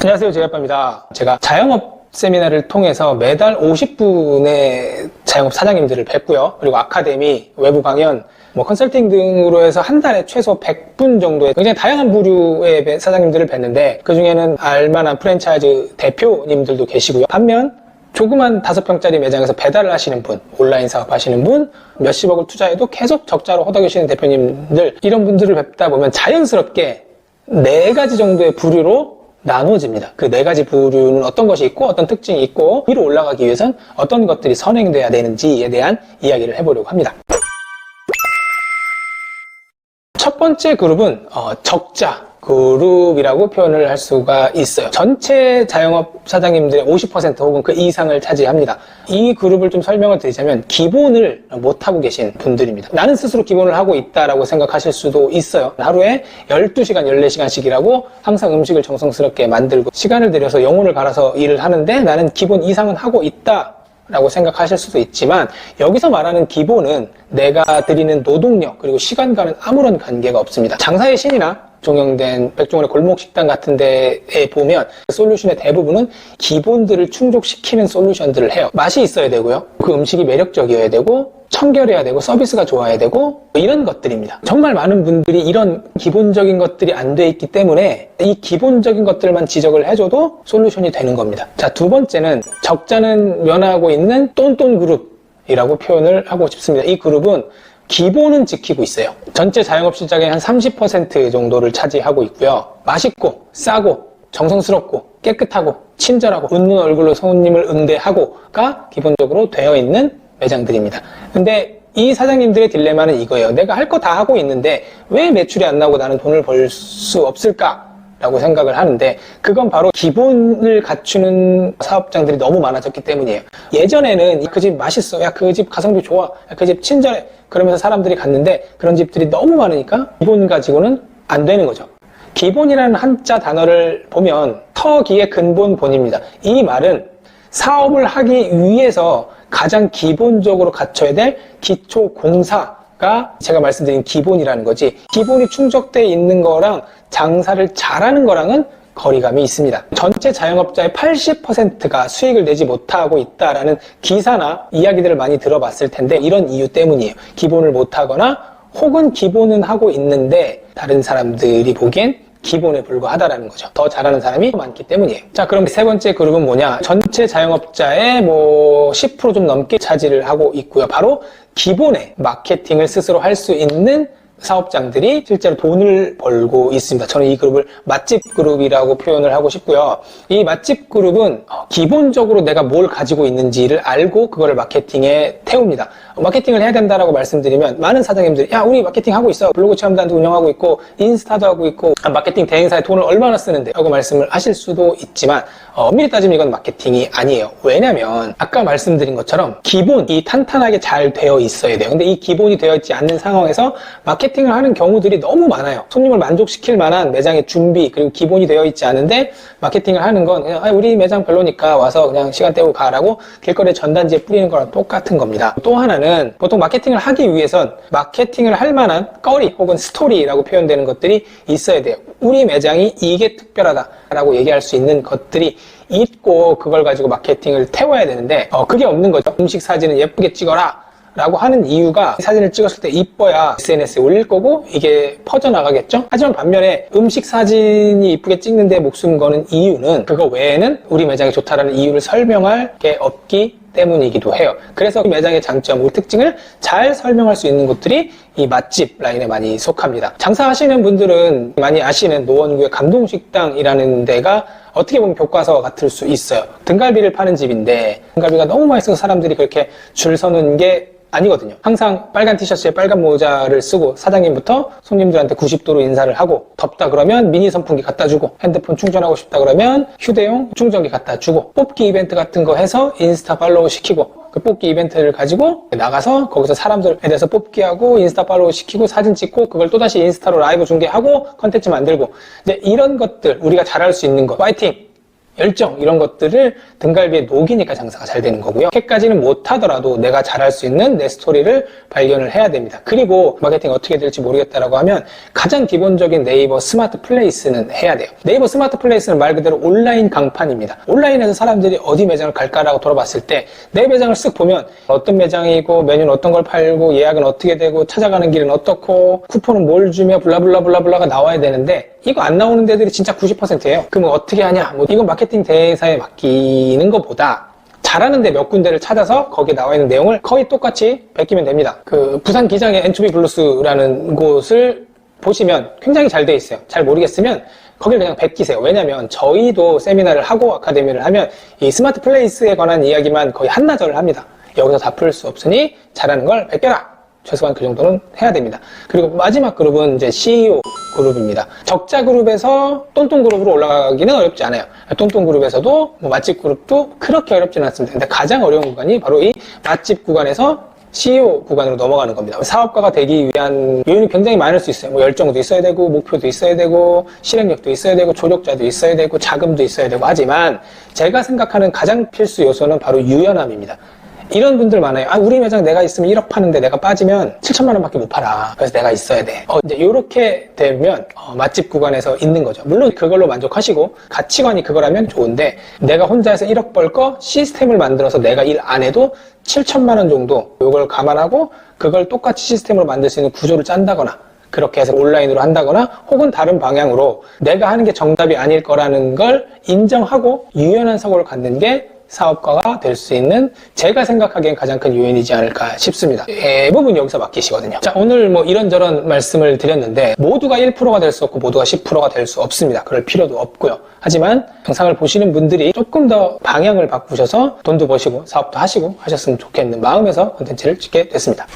안녕하세요, 제이아빠입니다. 제가 자영업 세미나를 통해서 매달 50분의 자영업 사장님들을 뵙고요. 그리고 아카데미, 외부 강연, 컨설팅 등으로 해서 한 달에 최소 100분 정도의 굉장히 다양한 부류의 사장님들을 뵙는데, 그 중에는 알만한 프랜차이즈 대표님들도 계시고요. 반면 조그만 5평짜리 매장에서 배달을 하시는 분, 온라인 사업 하시는 분, 몇십억을 투자해도 계속 적자로 허덕이시는 대표님들, 이런 분들을 뵙다 보면 자연스럽게 4가지 정도의 부류로 나누어집니다. 그 4가지 부류는 어떤 것이 있고 어떤 특징이 있고 위로 올라가기 위해선 어떤 것들이 선행돼야 되는지에 대한 이야기를 해보려고 합니다. 첫 번째 그룹은 적자 그룹이라고 표현을 할 수가 있어요. 전체 자영업 사장님들의 50% 혹은 그 이상을 차지합니다. 이 그룹을 좀 설명을 드리자면 기본을 못하고 계신 분들입니다. 나는 스스로 기본을 하고 있다라고 생각하실 수도 있어요. 하루에 12시간, 14시간씩이라고 항상 음식을 정성스럽게 만들고 시간을 들여서 영혼을 갈아서 일을 하는데 나는 기본 이상은 하고 있다 라고 생각하실 수도 있지만, 여기서 말하는 기본은 내가 드리는 노동력 그리고 시간과는 아무런 관계가 없습니다. 장사의 신이나 종영된 백종원의 골목식당 같은 데에 보면 솔루션의 대부분은 기본들을 충족시키는 솔루션들을 해요. 맛이 있어야 되고요, 그 음식이 매력적이어야 되고, 청결해야 되고, 서비스가 좋아야 되고, 이런 것들입니다. 정말 많은 분들이 이런 기본적인 것들이 안 돼 있기 때문에 이 기본적인 것들만 지적을 해줘도 솔루션이 되는 겁니다. 자, 두 번째는 적자는 면하고 있는 똔똔 그룹이라고 표현을 하고 싶습니다. 이 그룹은 기본은 지키고 있어요. 전체 자영업 시장의 한 30% 정도를 차지하고 있고요. 맛있고 싸고 정성스럽고 깨끗하고 친절하고 웃는 얼굴로 손님을 응대하고가 기본적으로 되어 있는 매장들입니다. 근데 이 사장님들의 딜레마는 이거예요. 내가 할 거 다 하고 있는데 왜 매출이 안 나오고 나는 돈을 벌 수 없을까? 라고 생각을 하는데, 그건 바로 기본을 갖추는 사업장들이 너무 많아졌기 때문이에요. 예전에는 그 집 맛있어, 야 그 집 가성비 좋아, 야 그 집 친절해, 그러면서 사람들이 갔는데 그런 집들이 너무 많으니까 기본 가지고는 안 되는 거죠. 기본이라는 한자 단어를 보면 터기의 근본 본입니다. 이 말은 사업을 하기 위해서 가장 기본적으로 갖춰야 될 기초 공사가 제가 말씀드린 기본이라는 거지, 기본이 충족되어 있는 거랑 장사를 잘하는 거랑은 거리감이 있습니다. 전체 자영업자의 80%가 수익을 내지 못하고 있다라는 기사나 이야기들을 많이 들어봤을 텐데, 이런 이유 때문이에요. 기본을 못하거나 혹은 기본은 하고 있는데 다른 사람들이 보기엔 기본에 불과하다라는 거죠. 더 잘하는 사람이 많기 때문이에요. 자, 그럼 세 번째 그룹은 뭐냐? 전체 자영업자의 10% 좀 넘게 차지를 하고 있고요. 바로 기본에 마케팅을 스스로 할 수 있는 사업장들이 실제로 돈을 벌고 있습니다. 저는 이 그룹을 맛집 그룹이라고 표현을 하고 싶고요. 이 맛집 그룹은 기본적으로 내가 뭘 가지고 있는지를 알고 그거를 마케팅에 태웁니다. 마케팅을 해야 된다라고 말씀드리면 많은 사장님들이 야 우리 마케팅 하고 있어, 블로그 체험단도 운영하고 있고 인스타도 하고 있고 마케팅 대행사에 돈을 얼마나 쓰는데 라고 말씀을 하실 수도 있지만, 엄밀히 따지면 이건 마케팅이 아니에요. 왜냐면 아까 말씀드린 것처럼 기본이 탄탄하게 잘 되어 있어야 돼요. 근데 이 기본이 되어 있지 않는 상황에서 마케팅을 하는 경우들이 너무 많아요. 손님을 만족시킬 만한 매장의 준비 그리고 기본이 되어 있지 않은데 마케팅을 하는 건 그냥 우리 매장 별로니까 와서 그냥 시간 때우고 가라고 길거리에 전단지에 뿌리는 거랑 똑같은 겁니다. 또 하나는 보통 마케팅을 하기 위해선 마케팅을 할 만한 거리 혹은 스토리라고 표현되는 것들이 있어야 돼요. 우리 매장이 이게 특별하다라고 얘기할 수 있는 것들이 있고 그걸 가지고 마케팅을 태워야 되는데 그게 없는 거죠. 음식 사진은 예쁘게 찍어라 라고 하는 이유가 사진을 찍었을 때 이뻐야 SNS에 올릴 거고 이게 퍼져나가겠죠? 하지만 반면에 음식 사진이 이쁘게 찍는데 목숨 거는 이유는 그거 외에는 우리 매장이 좋다라는 이유를 설명할 게 없기 때문이기도 해요. 그래서 매장의 장점, 특징을 잘 설명할 수 있는 곳들이 이 맛집 라인에 많이 속합니다. 장사하시는 분들은 많이 아시는 노원구의 감동식당이라는 데가 어떻게 보면 교과서와 같을 수 있어요. 등갈비를 파는 집인데 등갈비가 너무 맛있어서 사람들이 그렇게 줄 서는 게 아니거든요. 항상 빨간 티셔츠에 빨간 모자를 쓰고 사장님부터 손님들한테 90도로 인사를 하고, 덥다 그러면 미니 선풍기 갖다 주고, 핸드폰 충전하고 싶다 그러면 휴대용 충전기 갖다 주고, 뽑기 이벤트 같은 거 해서 인스타 팔로우 시키고, 그 뽑기 이벤트를 가지고 나가서 거기서 사람들에 대해서 뽑기하고 인스타 팔로우 시키고 사진 찍고 그걸 또다시 인스타로 라이브 중계하고 컨텐츠 만들고, 이제 이런 것들 우리가 잘할 수 있는 것, 파이팅! 열정 이런 것들을 등갈비에 녹이니까 장사가 잘 되는 거고요. 그렇게까지는 못하더라도 내가 잘할 수 있는 내 스토리를 발견을 해야 됩니다. 그리고 마케팅이 어떻게 될지 모르겠다라고 하면 가장 기본적인 네이버 스마트 플레이스는 해야 돼요. 네이버 스마트 플레이스는 말 그대로 온라인 강판입니다. 온라인에서 사람들이 어디 매장을 갈까라고 돌아봤을 때 내 매장을 쓱 보면 어떤 매장이고 메뉴는 어떤 걸 팔고 예약은 어떻게 되고 찾아가는 길은 어떻고 쿠폰은 뭘 주며 블라블라블라블라가 나와야 되는데 이거 안 나오는 데들이 진짜 90%예요. 그럼 어떻게 하냐? 뭐 이건 마케팅 대사에 맡기는 것보다 잘하는 데 몇 군데를 찾아서 거기에 나와 있는 내용을 거의 똑같이 베끼면 됩니다. 그 부산 기장의 엔초비 블루스라는 곳을 보시면 굉장히 잘 돼 있어요. 잘 모르겠으면 거길 그냥 베끼세요. 왜냐면 저희도 세미나를 하고 아카데미를 하면 이 스마트 플레이스에 관한 이야기만 거의 한나절을 합니다. 여기서 다 풀 수 없으니 잘하는 걸 베껴라. 최소한 그 정도는 해야 됩니다. 그리고 마지막 그룹은 이제 CEO 그룹입니다. 적자 그룹에서 똔똔 그룹으로 올라가기는 어렵지 않아요. 똔똔 그룹에서도 뭐 맛집 그룹도 그렇게 어렵지는 않습니다. 근데 가장 어려운 구간이 바로 이 맛집 구간에서 CEO 구간으로 넘어가는 겁니다. 사업가가 되기 위한 요인이 굉장히 많을 수 있어요. 뭐 열정도 있어야 되고, 목표도 있어야 되고, 실행력도 있어야 되고, 조력자도 있어야 되고, 자금도 있어야 되고 하지만 제가 생각하는 가장 필수 요소는 바로 유연함입니다. 이런 분들 많아요. 아, 우리 매장 내가 있으면 1억 파는데 내가 빠지면 7천만 원밖에 못 팔아. 그래서 내가 있어야 돼. 이제 이렇게 되면 맛집 구간에서 있는 거죠. 물론 그걸로 만족하시고 가치관이 그거라면 좋은데 내가 혼자서 1억 벌 거 시스템을 만들어서 내가 일 안 해도 7천만 원 정도 이걸 감안하고 그걸 똑같이 시스템으로 만들 수 있는 구조를 짠다거나 그렇게 해서 온라인으로 한다거나 혹은 다른 방향으로 내가 하는 게 정답이 아닐 거라는 걸 인정하고 유연한 사고를 갖는 게 사업가가 될 수 있는 제가 생각하기엔 가장 큰 요인이지 않을까 싶습니다. 대부분 여기서 맡기시거든요. 자, 오늘 뭐 이런저런 말씀을 드렸는데 모두가 1%가 될 수 없고 모두가 10%가 될 수 없습니다. 그럴 필요도 없고요. 하지만 영상을 보시는 분들이 조금 더 방향을 바꾸셔서 돈도 버시고 사업도 하시고 하셨으면 좋겠는 마음에서 콘텐츠를 찍게 됐습니다.